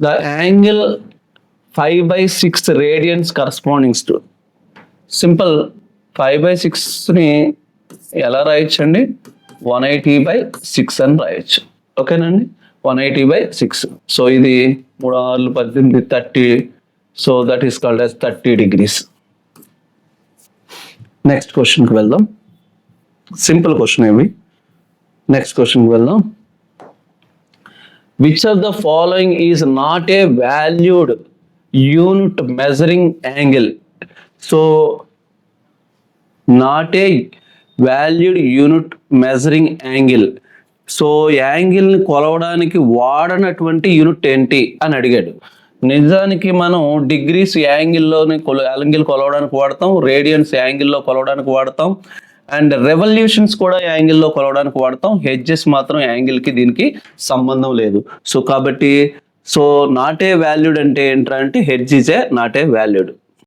The angle 5/6 radians correspondings to. Simple, 5/6ని ఎలా రాయొచ్చండి? 180/6 అని రాయొచ్చు. ఓకేనండి, 180/6. సో ఇది 3 6 18 30. So that is called as 30 degrees. Next క్వశ్చన్కి వెళ్దాం. సింపుల్ క్వశ్చన్ ఇవి. నెక్స్ట్ క్వశ్చన్కి వెళ్దాం. Which of the following is not a valued unit measuring angle? So not a valued unit measuring angle. So యాంగిల్ని కొలవడానికి వాడనటువంటి యూనిట్ ఏంటి అని అడిగాడు. నిజానికి మనం డిగ్రీస్ యాంగిల్లోని యాంగిల్ కొలవడానికి వాడతాం, రేడియన్స్ యాంగిల్లో కొలవడానికి వాడతాం, అండ్ రెవల్యూషన్స్ కూడా యాంగిల్లో కొలవడానికి వాడతాం. హెడ్జెస్ మాత్రం యాంగిల్కి దీనికి సంబంధం లేదు. సో కాబట్టి నాట్ ఏ వాల్యూడ్ అంటే ఏంటంటే hedge is a not a valued.